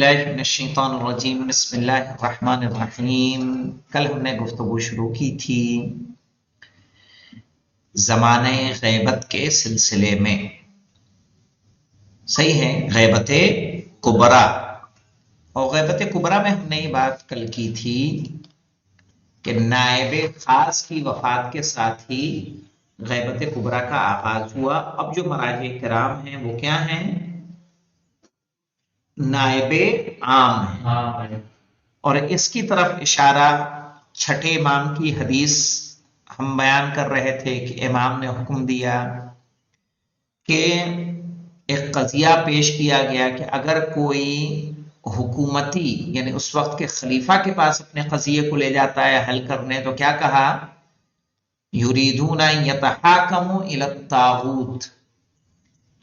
من الشیطان الرجیم بسم اللہ الرحمن الرحیم۔ کل ہم نے گفتگو شروع کی تھی زمانہ غیبت کے سلسلے میں، صحیح ہے، غیبت کبریٰ۔ اور غیبت کبریٰ میں ہم نے یہ بات کل کی تھی کہ نائب خاص کی وفات کے ساتھ ہی غیبت کبریٰ کا آغاز ہوا۔ اب جو مراجع کرام ہیں وہ کیا ہیں؟ نائب عام ہے، اور اس کی طرف اشارہ چھٹے امام کی حدیث ہم بیان کر رہے تھے کہ امام نے حکم دیا کہ ایک قضیہ پیش کیا گیا کہ اگر کوئی حکومتی یعنی اس وقت کے خلیفہ کے پاس اپنے قضیے کو لے جاتا ہے حل کرنے، تو کیا کہا؟ یریدون ان یتحاکموا الی الطاغوت،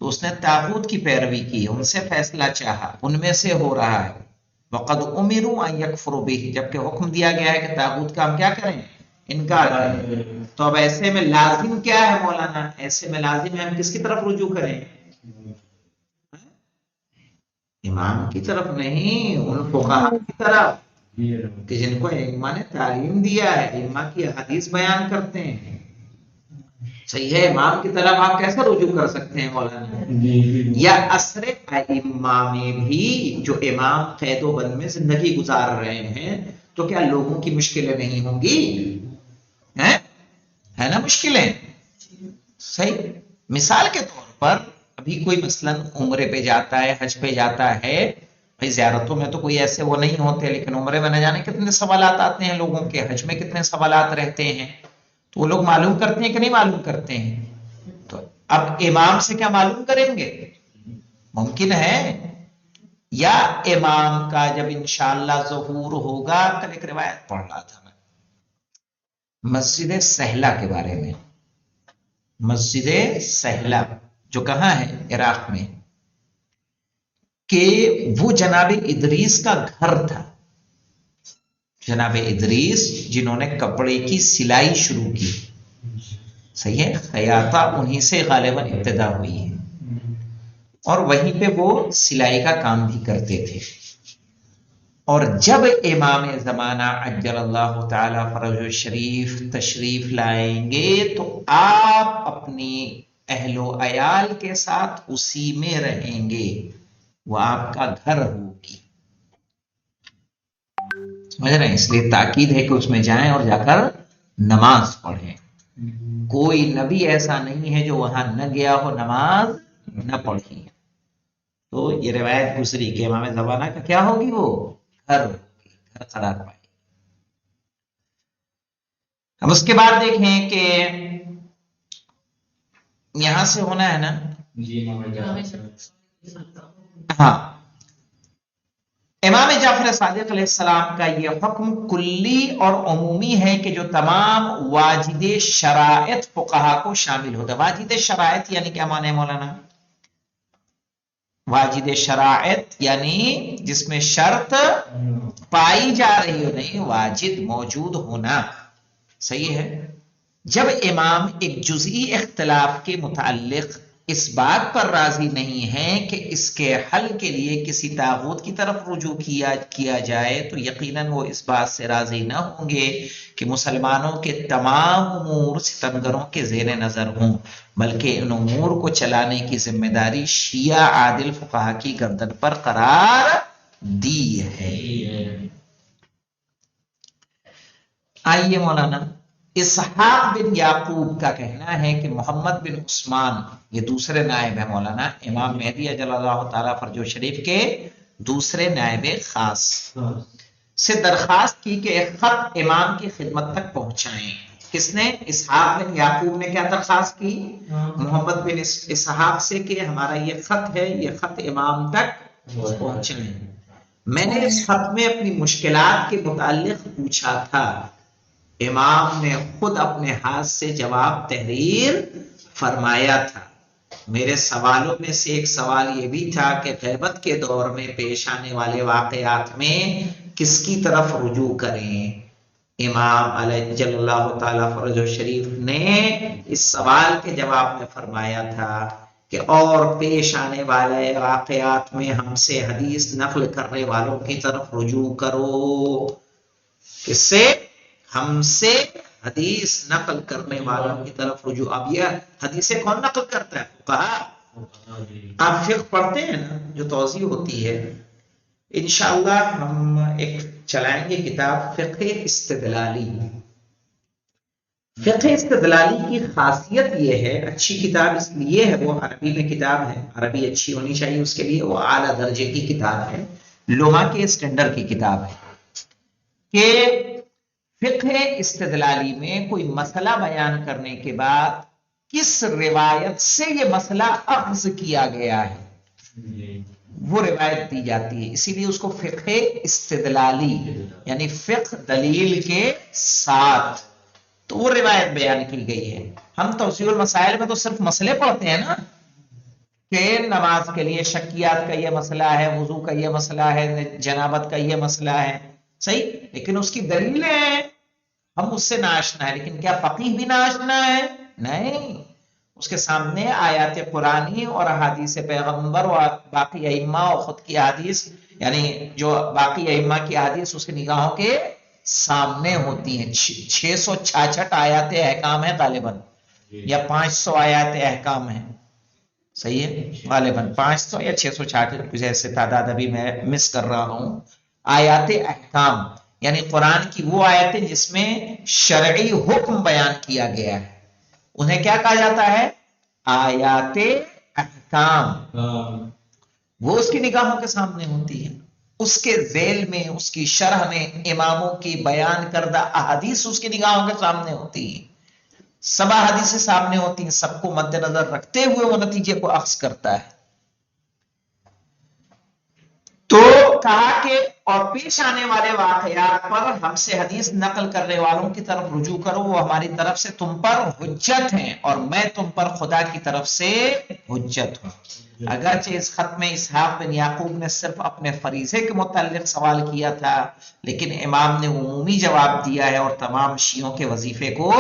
تو اس نے طاغوت کی پیروی کی، ان سے فیصلہ چاہا، ان میں سے ہو رہا ہے۔ وقد امروا ان یکفروا به، جبکہ حکم دیا گیا ہے کہ طاغوت کا ہم کیا کریں؟ انکار کریں۔ تو اب ایسے میں لازم کیا ہے مولانا؟ ایسے میں لازم ہے ہم کس کی طرف رجوع کریں؟ امام کی طرف نہیں، ان فقہاء کی طرف کہ جن کو ائمہ نے تعلیم دیا ہے، ائمہ کی حدیث بیان کرتے ہیں۔ صحیح ہے، امام کی طرف آپ کیسے رجوع کر سکتے ہیں مولانا؟ یا عصر ائمہ میں بھی جو امام قید و بند میں زندگی گزار رہے ہیں، تو کیا لوگوں کی مشکلیں نہیں ہوں گی؟ ہے نا مشکلیں؟ صحیح، مثال کے طور پر ابھی کوئی مثلا عمرے پہ جاتا ہے، حج پہ جاتا ہے، بھائی زیارتوں میں تو کوئی ایسے وہ نہیں ہوتے، لیکن عمرے میں نہ جانے کتنے سوالات آتے ہیں لوگوں کے، حج میں کتنے سوالات رہتے ہیں، تو وہ لوگ معلوم کرتے ہیں کہ نہیں معلوم کرتے ہیں؟ تو اب امام سے کیا معلوم کریں گے؟ ممکن ہے؟ یا امام کا جب انشاءاللہ ظہور ہوگا، کل ایک روایت پڑھ رہا تھا میں مسجد سہلہ کے بارے میں، مسجد سہلہ جو کہاں ہے؟ عراق میں، کہ وہ جناب ادریس کا گھر تھا۔ جناب ادریس جنہوں نے کپڑے کی سلائی شروع کی، صحیح ہے، خیاطہ انہی سے غالباً ابتدا ہوئی ہے، اور وہیں پہ وہ سلائی کا کام بھی کرتے تھے۔ اور جب امام زمانہ عجل اللہ تعالی فرجہ الشریف تشریف لائیں گے تو آپ اپنی اہل و عیال کے ساتھ اسی میں رہیں گے، وہ آپ کا گھر ہوگی، سمجھ رہے ہیں؟ اس لیے تاکید ہے کہ اس میں جائیں اور جا کر نماز پڑھیں۔ کوئی نبی ایسا نہیں ہے جو وہاں نہ گیا ہو، نماز نہ پڑھی۔ تو یہ روایت گزری کہ امام زمانہ کا کیا ہوگی؟ وہ گھر ہوگی، گھر قرار پائے۔ اب اس کے بعد دیکھیں کہ یہاں سے ہونا ہے نا؟ ہاں، امام جعفر صادق علیہ السلام کا یہ حکم کلی اور عمومی ہے کہ جو تمام واجد شرائط فقہا کو شامل ہوتا ہے۔ واجد شرائط یعنی کیا معنی ہے مولانا؟ واجد شرائط یعنی جس میں شرط پائی جا رہی ہو، نہیں، واجد موجود ہونا، صحیح ہے۔ جب امام ایک جزئی اختلاف کے متعلق اس بات پر راضی نہیں ہے کہ اس کے حل کے لیے کسی طاغوت کی طرف رجوع کیا جائے، تو یقیناً وہ اس بات سے راضی نہ ہوں گے کہ مسلمانوں کے تمام امور ستمگروں کے زیر نظر ہوں، بلکہ ان امور کو چلانے کی ذمہ داری شیعہ عادل فقہا کی گردن پر قرار دی ہے۔ آئیے مولانا، اسحاق بن یعقوب کا کہنا ہے کہ محمد بن عثمان، یہ دوسرے نائب ہیں مولانا، امام مہدی اجل اللہ تعالیٰ فرجہ شریف کے دوسرے نائب خاص، سے درخواست کی کہ ایک خط امام کی خدمت تک پہنچائیں۔ کس نے؟ اسحاق بن یعقوب نے کیا درخواست کی؟ محمد بن اسحاق سے کہ ہمارا یہ خط ہے، یہ خط امام تک پہنچائیں۔ میں نے اس خط میں اپنی مشکلات کے متعلق پوچھا تھا، امام نے خود اپنے ہاتھ سے جواب تحریر فرمایا تھا۔ میرے سوالوں میں سے ایک سوال یہ بھی تھا کہ غیبت کے دور میں پیش آنے والے واقعات میں کس کی طرف رجوع کریں؟ امام علیہ اللہ تعالیٰ فرجہ شریف نے اس سوال کے جواب میں فرمایا تھا کہ اور پیش آنے والے واقعات میں ہم سے حدیث نقل کرنے والوں کی طرف رجوع کرو. کس سے؟ ہم سے حدیث نقل کرنے والوں کی طرف رجوع. اب یہ حدیثیں کون نقل کرتا ہے؟ فقہاء. آپ فقہ پڑھتے ہیں نا جو توضیح ہوتی ہے، انشاءاللہ ہم ایک چلائیں گے کتاب فقہ استدلالی. فقہ استدلالی کی خاصیت یہ ہے، اچھی کتاب اس لیے ہے، وہ عربی میں کتاب ہے، عربی اچھی ہونی چاہیے اس کے لیے، وہ اعلیٰ درجے کی کتاب ہے، لغہ کے اسٹینڈرڈ کی کتاب ہے، کہ فقہ استدلالی میں کوئی مسئلہ بیان کرنے کے بعد کس روایت سے یہ مسئلہ اخذ کیا گیا ہے وہ روایت دی جاتی ہے. اسی لیے اس کو فقہ استدلالی یعنی فقہ دلیل کے ساتھ، تو وہ روایت بیان کی گئی ہے. ہم توسیع المسائل میں تو صرف مسئلے پڑھتے ہیں نا، کہ نماز کے لیے شکیات کا یہ مسئلہ ہے، وضو کا یہ مسئلہ ہے، جنابت کا یہ مسئلہ ہے، صحیح، لیکن اس کی دلیلیں ہیں ہم اس سے ناشنا ہے. لیکن کیا فقیہ بھی ناشنا ہے؟ نہیں، اس کے سامنے آیات قرآنی اور احادیث پیغمبر اور باقی ائمہ اور خود کی حدیث، یعنی جو باقی ائمہ کی حدیث اس کی نگاہوں کے سامنے ہوتی ہیں. 666 آیات احکام ہیں غالباً، یا 500 آیات احکام ہیں، صحیح ہے، غالباً 500 یا 666 کچھ ایسے تعداد ابھی میں مس کر رہا ہوں. آیات احکام یعنی قرآن کی وہ آیتیں جس میں شرعی حکم بیان کیا گیا ہے، انہیں کیا کہا جاتا ہے؟ آیات احکام. وہ اس کی نگاہوں کے سامنے ہوتی ہے، اس کے ذیل میں، اس کی شرح میں اماموں کی بیان کردہ احادیث اس کی نگاہوں کے سامنے ہوتی ہیں، سب احادیث سامنے ہوتی ہیں، سب کو مد نظر رکھتے ہوئے وہ نتیجے کو اخذ کرتا ہے. تو کہا کہ اور پیش آنے والے واقعات پر ہم سے حدیث نقل کرنے والوں کی طرف رجوع کرو، وہ ہماری طرف سے تم پر حجت ہیں اور میں تم پر خدا کی طرف سے حجت ہوں. اگرچہ اس خط میں اسحاق بن یعقوب نے صرف اپنے فریضے کے متعلق سوال کیا تھا، لیکن امام نے عمومی جواب دیا ہے اور تمام شیعوں کے وظیفے کو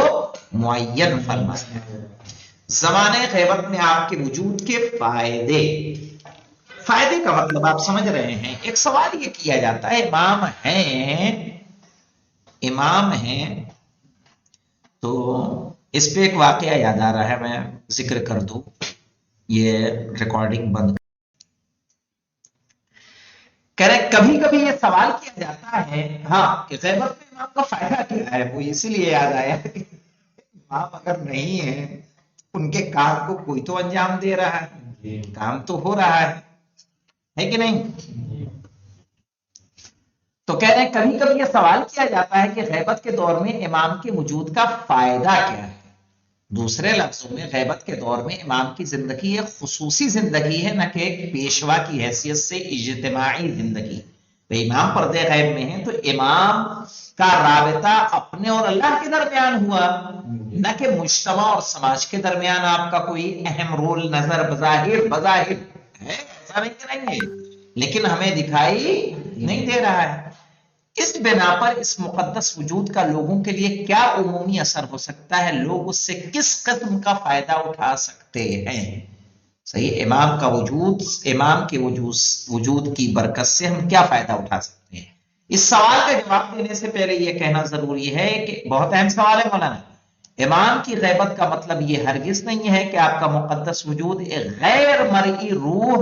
معین فرمایا. زمانے غیبت میں آپ کے وجود کے فائدے. فائدے کا مطلب آپ سمجھ رہے ہیں. ایک سوال یہ کیا جاتا ہے، امام ہیں تو اس پہ ایک واقعہ یاد آ رہا ہے، میں ذکر کر دوں، یہ ریکارڈنگ بند. کہہ رہے کبھی کبھی یہ سوال کیا جاتا ہے ہاں کہ غیبت میں امام کا فائدہ کیا ہے. وہ اسی لیے یاد آیا کہ امام اگر نہیں ہے ان کے کام کو کوئی تو انجام دے رہا ہے، کام تو ہو رہا ہے کہ نہیں. تو کہہ رہے ہیں کبھی کبھی یہ سوال کیا جاتا ہے کہ غیبت کے دور میں امام کے وجود کا فائدہ کیا ہے. دوسرے لفظوں میں غیبت کے دور میں امام کی زندگی ایک خصوصی زندگی ہے، نہ کہ ایک پیشوا کی حیثیت سے اجتماعی زندگی. امام پردے غیب میں ہیں تو امام کا رابطہ اپنے اور اللہ کے درمیان ہوا، نہ کہ مجتمع اور سماج کے درمیان آپ کا کوئی اہم رول نظر بظاہر ہے، ایسا نہیں ہے، لیکن ہمیں دکھائی نہیں دے رہا ہے. اس بنا پر اس مقدس وجود کا لوگوں کے لیے کیا عمومی اثر ہو سکتا ہے، لوگ اس سے کس قسم کا فائدہ اٹھا سکتے ہیں. صحیح، امام کا وجود، امام کے وجود کی برکت سے ہم کیا فائدہ اٹھا سکتے ہیں. اس سوال کا جواب دینے سے پہلے یہ کہنا ضروری ہے کہ بہت اہم سوال ہے مولانا. امام کی غیبت کا مطلب یہ ہرگز نہیں ہے کہ آپ کا مقدس وجود ایک غیر مرئی روح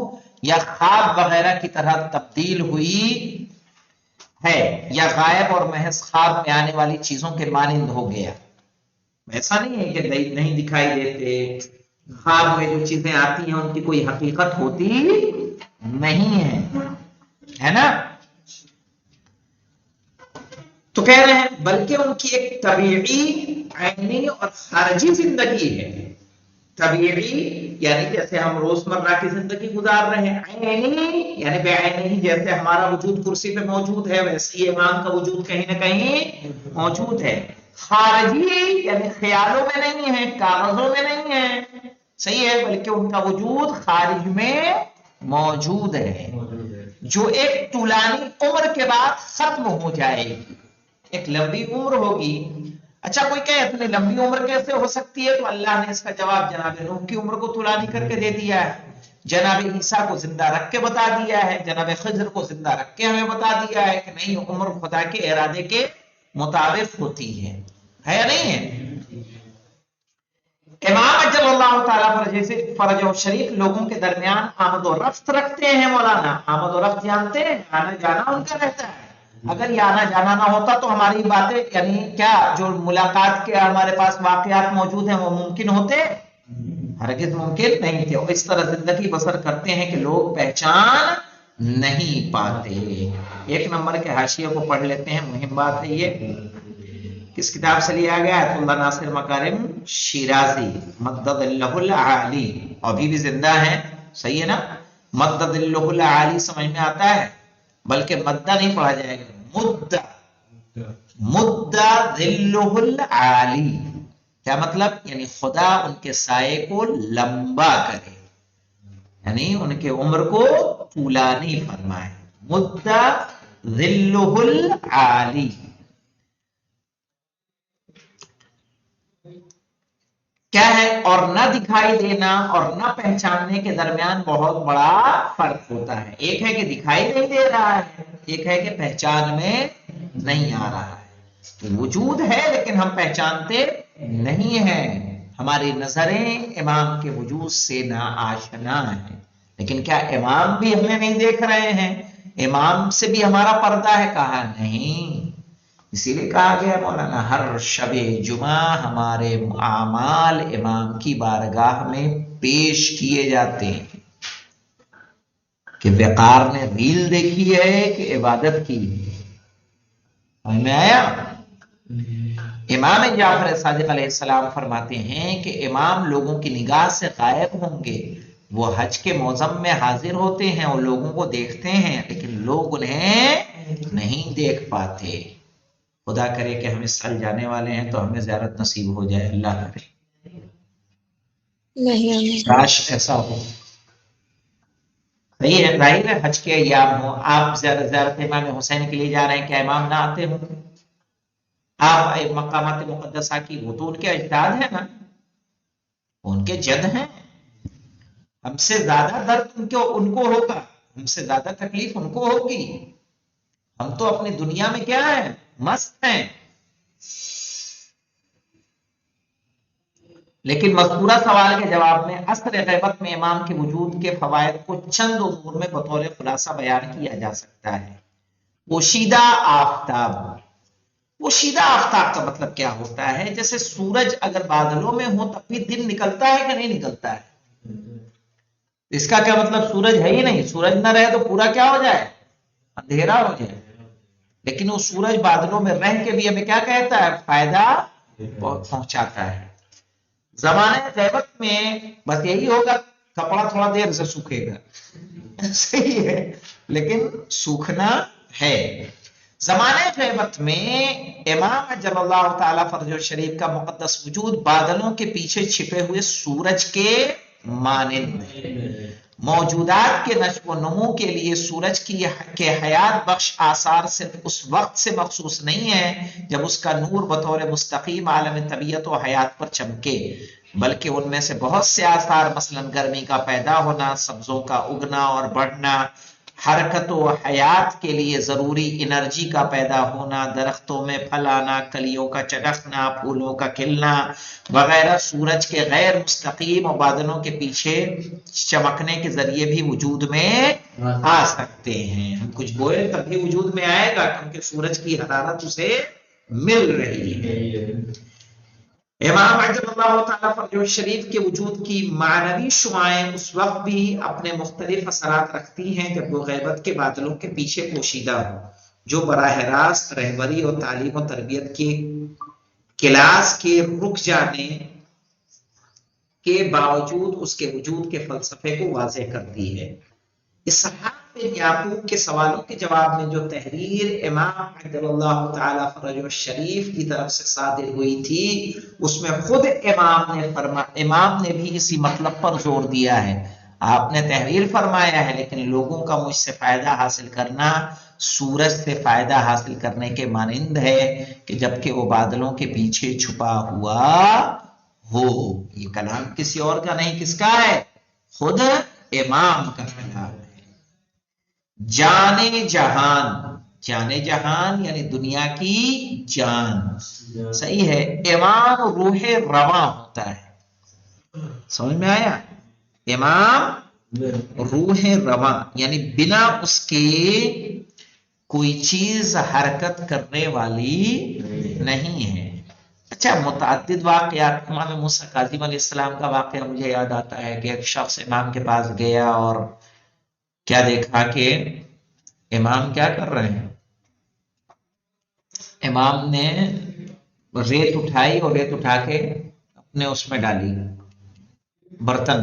یا خواب وغیرہ کی طرح تبدیل ہوئی ہے، یا غائب اور محض خواب میں آنے والی چیزوں کے مانند ہو گیا. ایسا نہیں ہے کہ نہیں دکھائی دیتے، خواب میں جو چیزیں آتی ہیں ان کی کوئی حقیقت ہوتی نہیں ہے نا. تو کہہ رہے ہیں بلکہ ان کی ایک طبیعی، عینی اور خارجی زندگی ہے. طبیعی یعنی جیسے ہم روزمرہ کی زندگی گزار رہے ہیں، عینی یعنی بے عینی، جیسے ہمارا وجود کرسی پہ موجود ہے ویسے ہی امام کا وجود کہیں نہ کہیں موجود ہے. خارجی یعنی خیالوں میں نہیں ہے، کاغذوں میں نہیں ہے، صحیح ہے، بلکہ ان کا وجود خارج میں موجود ہے، جو ایک طولانی عمر کے بعد ختم ہو جائے گی. ایک لمبی عمر ہوگی، اچھا کوئی کہے اتنی لمبی عمر کیسے ہو سکتی ہے؟ تو اللہ نے اس کا جواب جناب نوح کی عمر کو طولانی کر کے دے دیا ہے، جناب عیسیٰ کو زندہ رکھ کے بتا دیا ہے، جناب خضر کو زندہ رکھ کے ہمیں بتا دیا ہے کہ نہیں، عمر خدا کے ارادے کے مطابق ہوتی ہے یا نہیں ہے؟ امام اجل اللہ تعالیٰ پر جیسے فرج و شریف لوگوں کے درمیان آمد و رفت رکھتے ہیں مولانا، آمد و رفت جانتے ہیں، آنا جانا ان کا رہتا ہے۔ اگر یہ آنا جانا نہ ہوتا تو ہماری باتیں یعنی کیا جو ملاقات کے ہمارے پاس واقعات موجود ہیں وہ ممکن ہوتے؟ ہرگز ممکن نہیں تھے۔ اور اس طرح زندگی بسر کرتے ہیں کہ لوگ پہچان نہیں پاتے۔ ایک نمبر کے حاشیے کو پڑھ لیتے ہیں، مہم بات ہے یہ۔ کس کتاب سے لیا گیا؟ آیت اللہ ناصر مکارم شیرازی مدد اللہ العالی، ابھی بھی زندہ ہیں، صحیح ہے نا؟ مدد اللہ العالی سمجھ میں آتا ہے، بلکہ مدہ نہیں پڑھا جائے گا، مدہ، مدہ ذلہ العالی، کیا مطلب؟ یعنی خدا ان کے سائے کو لمبا کرے، یعنی ان کے عمر کو طولانی فرمائے، مدہ ذلہ العالی۔ کیا ہے؟ اور نہ دکھائی دینا اور نہ پہچاننے کے درمیان بہت بڑا فرق ہوتا ہے۔ ایک ہے کہ دکھائی نہیں دے رہا ہے، ایک ہے کہ پہچان میں نہیں آ رہا ہے۔ وجود ہے لیکن ہم پہچانتے نہیں ہیں، ہماری نظریں امام کے وجود سے ناآشنا ہیں، لیکن کیا امام بھی ہمیں نہیں دیکھ رہے ہیں؟ امام سے بھی ہمارا پردہ ہے؟ کہا نہیں۔ اسی لیے کہا گیا مولانا ہر شب جمعہ ہمارے اعمال امام کی بارگاہ میں پیش کیے جاتے ہیں کہ وقار نے ریل دیکھی ہے کہ عبادت کی، سمجھ میں آیا؟ امام جعفر صادق علیہ السلام فرماتے ہیں کہ امام لوگوں کی نگاہ سے غائب ہوں گے، وہ حج کے موسم میں حاضر ہوتے ہیں اور لوگوں کو دیکھتے ہیں لیکن لوگ انہیں نہیں دیکھ پاتے۔ خدا کرے کہ ہم اس سال جانے والے ہیں تو ہمیں زیارت نصیب ہو جائے، اللہ کرے، کاش ایسا ہو۔ صحیح ہے، ظاہر ہے حج کے ایام ہو، آپ زیارت امام حسین کے لیے جا رہے ہیں، کیا امام نہ آتے ہوں؟ آپ مقامات مقدسہ کی، وہ تو ان کے اجداد ہیں نا، ان کے جد ہیں، ہم سے زیادہ درد ان کو ہوگا، ہم سے زیادہ تکلیف ان کو ہوگی، ہم تو اپنی دنیا میں کیا ہیں؟ مست ہیں۔ لیکن مذکورہ سوال کے جواب میں عصر غیبت میں امام کے وجود کے فوائد کو چند امور میں بطور خلاصہ بیان کیا جا سکتا ہے۔ پوشیدہ آفتاب، پوشیدہ آفتاب کا مطلب کیا ہوتا ہے؟ جیسے سورج اگر بادلوں میں ہو تب بھی دن نکلتا ہے کہ نہیں نکلتا ہے؟ اس کا کیا مطلب؟ سورج ہے ہی نہیں، سورج نہ رہے تو پورا کیا ہو جائے؟ اندھیرا ہو جائے، لیکن وہ سورج بادلوں میں رہ کے بھی ہمیں کیا کہتا ہے؟ فائدہ پہنچاتا ہے۔ زمانے غیبت میں بس یہی ہوگا، کپڑا تھوڑا دیر سے سوکھے گا، صحیح ہے، لیکن سوکھنا ہے۔ زمانے غیبت میں امام جل اللہ تعالیٰ فرج و شریف کا مقدس وجود بادلوں کے پیچھے چھپے ہوئے سورج کے مانند موجودات کے نشو و نمو کے لیے سورج کے حیات بخش آثار صرف اس وقت سے مخصوص نہیں ہے جب اس کا نور بطور مستقیم عالم طبیعت و حیات پر چمکے، بلکہ ان میں سے بہت سے آثار مثلا گرمی کا پیدا ہونا، سبزوں کا اگنا اور بڑھنا، حرکت و حیات کے لیے ضروری انرجی کا پیدا ہونا، درختوں میں پھل آنا، کلیوں کا چٹکنا، پھولوں کا کھلنا وغیرہ سورج کے غیر مستقیم اور بادلوں کے پیچھے چمکنے کے ذریعے بھی وجود میں آ سکتے ہیں۔ ہم کچھ بولے تب بھی وجود میں آئے گا کیونکہ سورج کی حرارت اسے مل رہی ہے۔ امام اجل اللہ تعالیٰ فرج شریف کے وجود کی معنوی شعائیں اس وقت بھی اپنے مختلف اثرات رکھتی ہیں جب وہ غیبت کے بادلوں کے پیچھے پوشیدہ ہو، جو براہ راست رہبری اور تعلیم و تربیت کی کلاس کے رک جانے کے باوجود اس کے وجود کے فلسفے کو واضح کرتی ہے۔ اسحاق بن یعقوب کے سوالوں کے جواب میں جو تحریر امام عجل اللہ تعالی فرجہ شریف کی طرف سے صادر ہوئی تھی، اس میں خود امام نے بھی اسی مطلب پر زور دیا ہے۔ آپ نے تحریر فرمایا ہے لیکن لوگوں کا مجھ سے فائدہ حاصل کرنا سورج سے فائدہ حاصل کرنے کے مانند ہے کہ جبکہ وہ بادلوں کے پیچھے چھپا ہوا ہو. یہ کلام کسی اور کا نہیں، کس کا ہے؟ خود امام کا کلام ہے. جانے جہان، جانے جہان یعنی دنیا کی جان، صحیح ہے. امام روح رواں ہوتا ہے، سمجھ میں آیا؟ امام روح رواں یعنی بنا اس کے کوئی چیز حرکت کرنے والی نہیں ہے. اچھا، متعدد واقعات، امام موسیٰ کاظم علیہ السلام کا واقعہ مجھے یاد آتا ہے کہ ایک شخص امام کے پاس گیا اور کیا دیکھا کہ امام کیا کر رہے ہیں. امام نے ریت اٹھائی اور ریت اٹھا کے اپنے اس میں ڈالی، برتن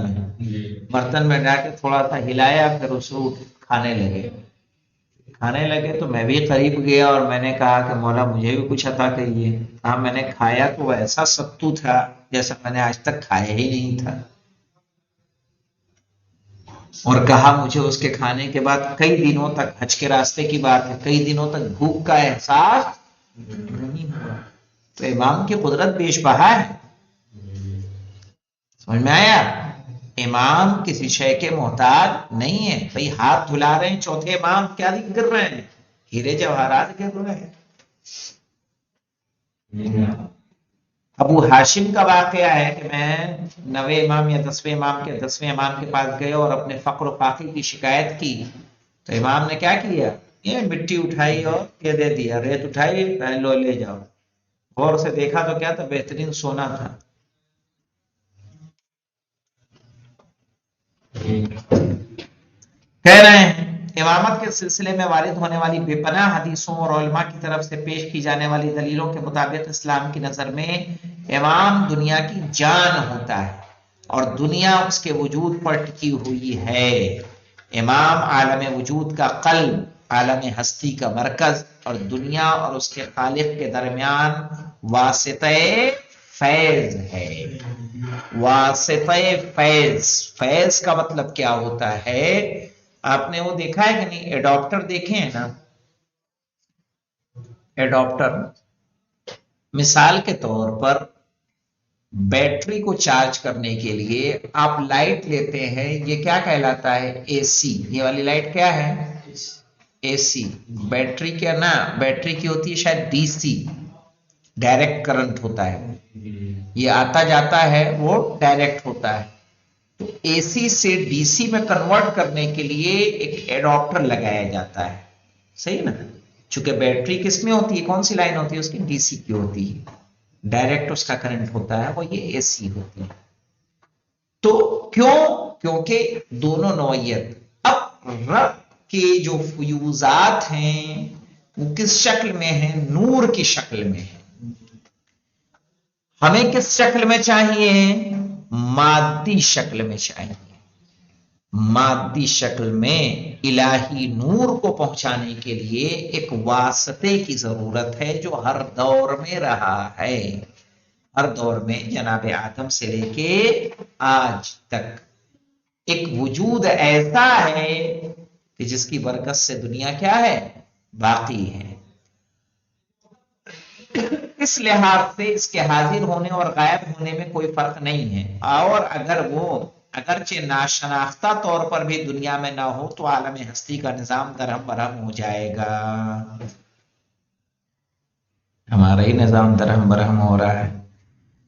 میں ڈال کے تھوڑا سا ہلایا، پھر اس کو کھانے لگے. تو میں بھی قریب گیا اور میں نے کہا کہ مولا مجھے بھی کچھ عطا کریے. ہاں، میں نے کھایا تو ایسا ستو تھا جیسا میں نے آج تک کھایا ہی نہیں تھا، اور کہا مجھے اس کے کھانے کے بعد کئی دنوں تک، حج کے راستے کی بات ہے، کئی دنوں تک بھوک کا احساس نہیں ہوا. تو امام کی قدرت بیش بہا ہے. سمجھ میں آیا؟ امام کسی شے کے محتاج نہیں ہے. بھئی ہاتھ دھلا رہے ہیں چوتھے امام، کیا گر رہے ہیں؟ ہیرے جواہرات گر رہے ہیں. ابو ہاشم کا واقعہ ہے کہ میں 9ویں امام یا 10ویں امام کے پاس گئے اور اپنے فقر و فاقے کی شکایت کی. تو امام نے کیا کیا؟ یہ مٹی اٹھائی اور یہ دے دیا، ریت اٹھائی، لو لے جاؤ. غور سے دیکھا تو کیا تھا؟ بہترین سونا تھا. کہہ رہے ہیں امامت کے سلسلے میں وارد ہونے والی بے پناہ حدیثوں اور علماء کی طرف سے پیش کی جانے والی دلیلوں کے مطابق اسلام کی نظر میں امام دنیا کی جان ہوتا ہے اور دنیا اس کے وجود پر ٹکی ہوئی ہے. امام عالم وجود کا قلب، عالم ہستی کا مرکز اور دنیا اور اس کے خالق کے درمیان واسطہ فیض ہے. واسطہ فیض، فیض کا مطلب کیا ہوتا ہے؟ آپ نے وہ دیکھا ہے کہ نہیں؟ ایڈاپٹر دیکھے ہیں نا؟ ایڈاپٹر مثال کے طور پر بیٹری کو چارج کرنے کے لیے آپ لائٹ لیتے ہیں، یہ کیا کہلاتا ہے؟ اے سی. یہ والی لائٹ کیا ہے؟ اے سی. بیٹری کیا نا، بیٹری کی ہوتی ہے شاید ڈی سی، ڈائریکٹ کرنٹ ہوتا ہے، یہ آتا جاتا ہے، وہ ڈائریکٹ ہوتا ہے. تو اے سی سے ڈی سی میں کنورٹ کرنے کے لیے ایک ایڈاپٹر لگایا جاتا ہے، صحیح نا؟ چونکہ بیٹری کس میں ہوتی ہے، کون سی لائن ہوتی ہے اس کی؟ ڈی سی کی ہوتی ہے، ڈائریکٹ اس کا کرنٹ ہوتا ہے، وہ یہ اے سی ہوتی ہے. تو کیونکہ دونوں نوعیت. اب رب کے جو فیوزات ہیں وہ کس شکل میں ہیں؟ نور کی شکل میں ہیں. ہمیں کس شکل میں چاہیے؟ مادی شکل میں چاہیے. مادی شکل میں الہی نور کو پہنچانے کے لیے ایک واسطے کی ضرورت ہے جو ہر دور میں رہا ہے. ہر دور میں جناب آدم سے لے کے آج تک ایک وجود ایسا ہے کہ جس کی برکت سے دنیا کیا ہے؟ باقی ہے. اس لحاظ سے اس کے حاضر ہونے اور غائب ہونے میں کوئی فرق نہیں ہے، اور اگر وہ اگرچہ ناشناختہ طور پر بھی دنیا میں نہ ہو تو عالم ہستی کا نظام درہم برہم ہو جائے گا. ہمارا ہی نظام درہم برہم ہو رہا ہے.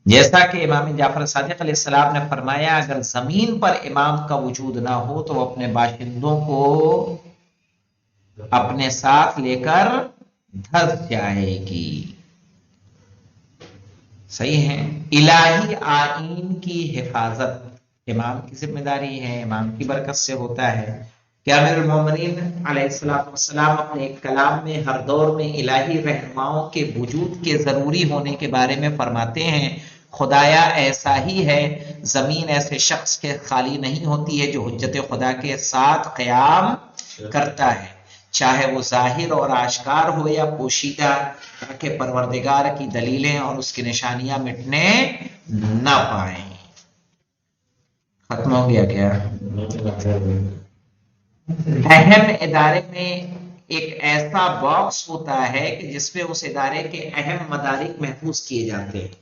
جیسا کہ امام جعفر صادق علیہ السلام نے فرمایا، اگر زمین پر امام کا وجود نہ ہو تو وہ اپنے باشندوں کو اپنے ساتھ لے کر دھس جائے گی. صحیح ہے. الہی آئین کی حفاظت امام کی ذمہ داری ہے، امام کی برکت سے ہوتا ہے. کہ امیر المومنین علیہ السلام اپنے ایک کلام میں ہر دور میں الہی رہنماؤں کے وجود کے ضروری ہونے کے بارے میں فرماتے ہیں، خدایا ایسا ہی ہے، زمین ایسے شخص کے خالی نہیں ہوتی ہے جو حجت خدا کے ساتھ قیام کرتا ہے، چاہے وہ ظاہر اور آشکار ہو یا پوشیدہ، تاکہ پروردگار کی دلیلیں اور اس کی نشانیاں مٹنے نہ پائیں. ختم ہو گیا کیا؟ اہم ادارے میں ایک ایسا باکس ہوتا ہے کہ جس میں اس ادارے کے اہم مدارک محفوظ کیے جاتے ہیں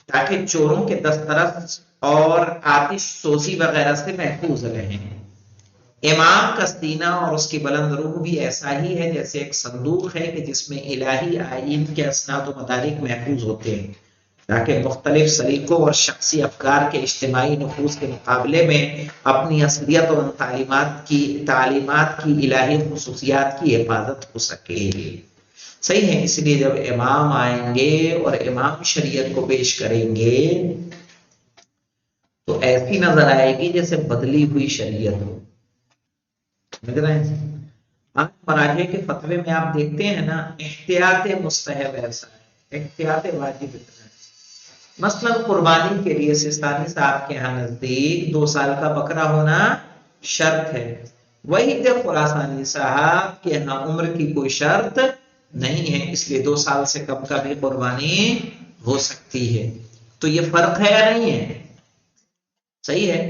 تاکہ چوروں کے دسترس اور آتش سوزی وغیرہ سے محفوظ رہیں۔ امام کا سینہ اور اس کی بلند روح بھی ایسا ہی ہے جیسے ایک صندوق ہے کہ جس میں الہی آئین کے اسناد و مدارک محفوظ ہوتے ہیں تاکہ مختلف سلیقوں اور شخصی افکار کے اجتماعی نفوذ کے مقابلے میں اپنی اصلیت اور تعلیمات کی الہی خصوصیات کی حفاظت ہو سکے۔ صحیح ہے، اس لیے جب امام آئیں گے اور امام شریعت کو پیش کریں گے تو ایسی نظر آئے گی جیسے بدلی ہوئی شریعت ہو۔ آج مراجع کے فتوے میں آپ دیکھتے ہیں نا، احتیاط مستحب ایسا ہے، احتیاط واجب اتنا ہے۔ مثلا قربانی کے لیے سستانی صاحب کے ہاں نزدیک 2 سال کا بکرا ہونا شرط ہے، وہی جب خراسانی صاحب کے ہاں عمر کی کوئی شرط نہیں ہے، اس لیے 2 سال سے کم کا بھی قربانی ہو سکتی ہے۔ تو یہ فرق ہے یا نہیں ہے؟ صحیح ہے۔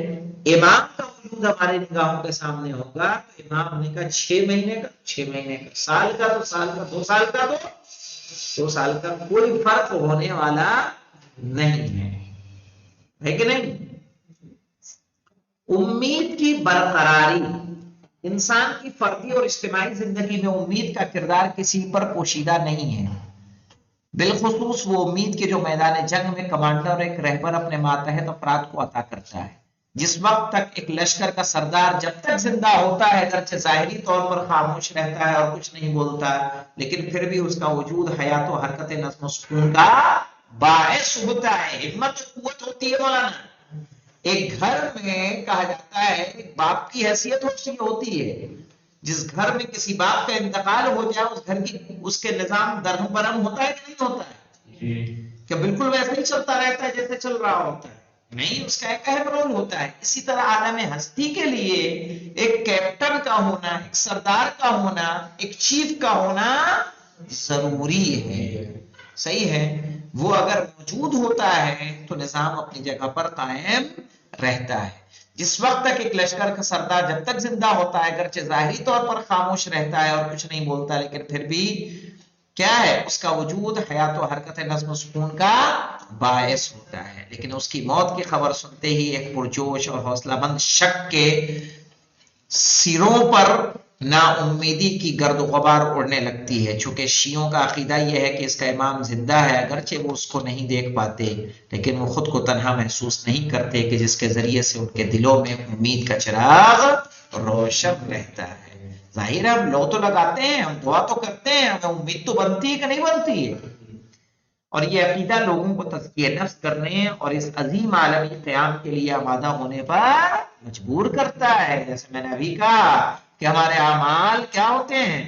امام کا وجود ہمارے نگاہوں کے سامنے ہوگا تو امام نے کہا 6 مہینے کا 6 مہینے کا، سال کا تو سال کا، 2 سال کا تو 2 سال کا، کوئی فرق ہونے والا نہیں ہے کہ نہیں؟ امید کی برقراری، انسان کی فردی اور اجتماعی زندگی میں امید کا کردار کسی پر پوشیدہ نہیں ہے، بالخصوص وہ امید کے جو میدان جنگ میں کمانڈر اور ایک رہبر اپنے ماتحت افراد کو عطا کرتا ہے۔ جس وقت تک ایک لشکر کا سردار جب تک زندہ ہوتا ہے اگرچہ ظاہری طور پر خاموش رہتا ہے اور کچھ نہیں بولتا، لیکن پھر بھی اس کا وجود حیات و حرکت نظم و سکون کا باعث ہوتا ہے، ہمت و قوت ہوتی ہے۔ مولانا ایک گھر میں کہا جاتا ہے ایک باپ کی حیثیت ہوتی ہے، جس گھر میں کسی باپ کا انتقال ہو جائے اس گھر کی اس کے نظام درہم برہم ہوتا ہے کہ نہیں ہوتا ہے؟ کہ بالکل ویسے ہی چلتا رہتا ہے جیسے چل رہا ہوتا ہے؟ نہیں، اس کا ایک اہم رول ہوتا ہے۔ اسی طرح عالم ہستی کے لیے ایک کیپٹن کا ہونا، ایک سردار کا ہونا، ایک چیف کا ہونا ضروری ہے۔ صحیح ہے، وہ اگر موجود ہوتا ہے تو نظام اپنی جگہ پر قائم رہتا ہے۔ جس وقت تک ایک لشکر کا سردار جب تک زندہ ہوتا ہے اگرچہ ظاہری طور پر خاموش رہتا ہے اور کچھ نہیں بولتا، لیکن پھر بھی کیا ہے، اس کا وجود حیات و حرکت نظم و سکون کا باعث ہوتا ہے۔ لیکن اس کی موت کی خبر سنتے ہی ایک پرجوش اور حوصلہ مند شک کے سروں پر نا امیدی کی گرد و غبار اڑنے لگتی ہے، چونکہ شیعوں کا عقیدہ یہ ہے کہ اس کا امام زندہ ہے، اگرچہ وہ اس کو نہیں دیکھ پاتے لیکن وہ خود کو تنہا محسوس نہیں کرتے کہ جس کے ذریعے سے ان کے دلوں میں امید کا چراغ روشن رہتا ہے۔ ظاہر ہے ہم لوگ تو لگاتے ہیں، ہم دعا تو کرتے ہیں، ہمیں امید تو بنتی ہے کہ نہیں بنتی ہے؟ اور یہ عقیدہ لوگوں کو تزکیہ نفس کرنے اور اس عظیم عالمی قیام کے لیے آمادہ ہونے پر مجبور کرتا ہے۔ جیسے میں نے ابھی کہا کہ ہمارے اعمال کیا ہوتے ہیں؟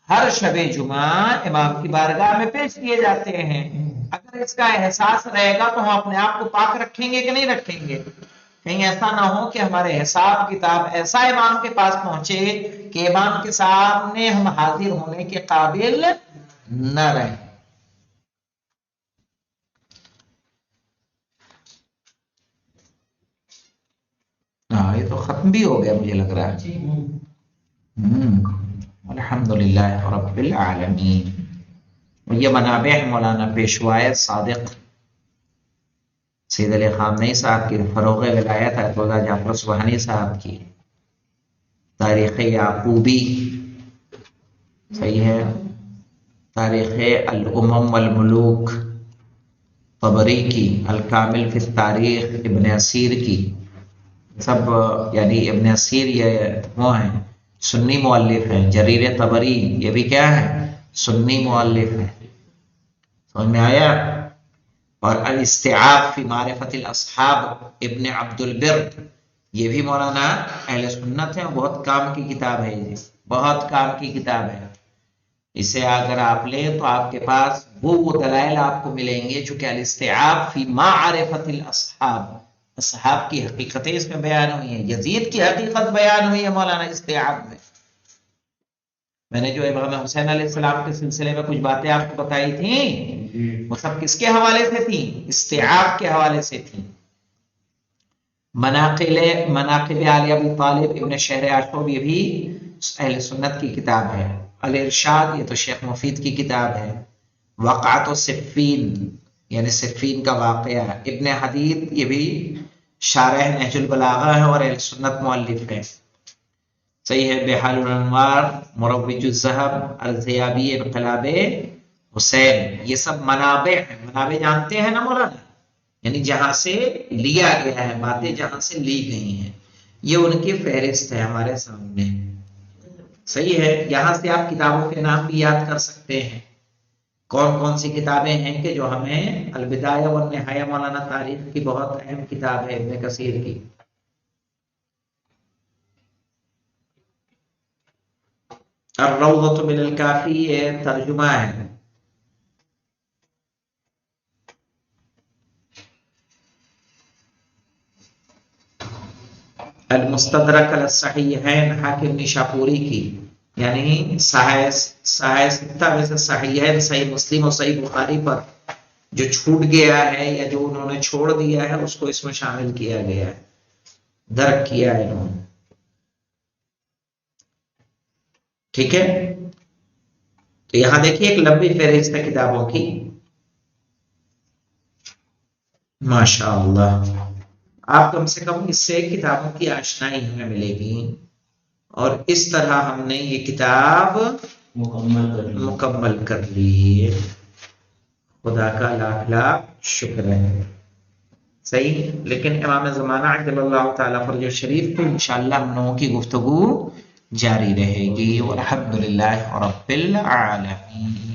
ہر شب جمعہ امام کی بارگاہ میں پیش کیے جاتے ہیں۔ اگر اس کا احساس رہے گا تو ہم اپنے آپ کو پاک رکھیں گے کہ نہیں رکھیں گے؟ کہیں ایسا نہ ہو کہ ہمارے حساب کتاب ایسا امام کے پاس پہنچے کہ امام کے سامنے ہم حاضر ہونے کے قابل نہ رہیں۔ یہ تو ختم بھی ہو گیا مجھے لگ رہا ہے۔ الحمدللہ رب العالمین۔ یہ منابع ہے مولانا پیشوائے صادق سید علی خامنئی صاحب کی، فروغ ولایت ایت اللہ جعفر سبحانی صاحب کی، تاریخ یعقوبی، صحیح ہے، تاریخ الامم والملوک طبری کی، الکامل فی التاریخ ابن اسیر کی، سب یعنی ابن اسیر یہ وہ ہیں سنی مؤلف ہیں، جریر طبری یہ بھی کیا ہے، سنی مؤلف ہیں، سمجھ میں آیا؟ اور الاستیعاب فی معرفت الاصحاب ابن عبد البر یہ بھی مولانا اہل سنت ہیں، بہت کام کی کتاب ہے، یہ بہت کام کی کتاب ہے۔ اسے اگر آپ لیں تو آپ کے پاس وہ دلائل آپ کو ملیں گے جو کہ الاستیعاب فی معرفت الاصحاب، اصحاب کی حقیقتیں اس میں بیان ہوئی ہیں، یزید کی حقیقت بیان ہوئی ہے مولانا استیعاب میں۔ میں نے جو امام حسین علیہ السلام کے سلسلے میں کچھ باتیں آپ کو بتائی تھیں وہ سب کس کے حوالے سے تھیں؟ استیعاب کے حوالے سے تھیں۔ مناقب علی ابی طالب ابن شہر آشوب، یہ بھی اہل سنت کی کتاب ہے. الارشاد، یہ تو شیخ مفید کی کتاب ہے. وقعت و صفین، یعنی صفین کا واقعہ، ابن حدید یہ بھی شارح نہج البلاغہ ہے اور اہل سنت مؤلف ہے. صحیح ہے. بحال الانوار، مروج الذہب، ارزیابی انقلاب حسین، یہ سب منابع ہیں. منابع جانتے ہیں نا مولانا، یعنی جہاں سے لیا گیا ہے، باتیں جہاں سے لی گئی ہیں، یہ ان کی فہرست ہے ہمارے سامنے. صحیح ہے. یہاں سے آپ کتابوں کے نام بھی یاد کر سکتے ہیں. کون کون سی کتابیں ہیں کہ جو ہمیں، البدایہ والنہایہ مولانا تاریخ کی بہت اہم کتاب ہے ابن کثیر کی. الروضۃ من الکافی، یہ ترجمہ ہے. المستدرک علی الصحیحین، حاکم نیشاپوری کی، یعنی صحیح ستہ میں سے صحیحین، صحیح مسلم اور صحیح بخاری پر جو چھوٹ گیا ہے یا جو انہوں نے چھوڑ دیا ہے اس کو اس میں شامل کیا گیا ہے، درک کیا ہے انہوں نے. ٹھیک ہے. تو یہاں دیکھیے ایک لمبی فہرست ہے کتابوں کی. ماشاء اللہ، آپ کم سے کم اس سے کتابوں کی آشنائی ہمیں ملے گی، اور اس طرح ہم نے یہ کتاب مکمل کر لی. خدا کا لاکھ لاکھ شکر ہے. صحیح. لیکن امام زمانہ عجل اللہ تعالیٰ فرج شریف کو انشاءاللہ ہم لوگوں کی گفتگو جاری رہے گی. والحمدللہ رب العالمین.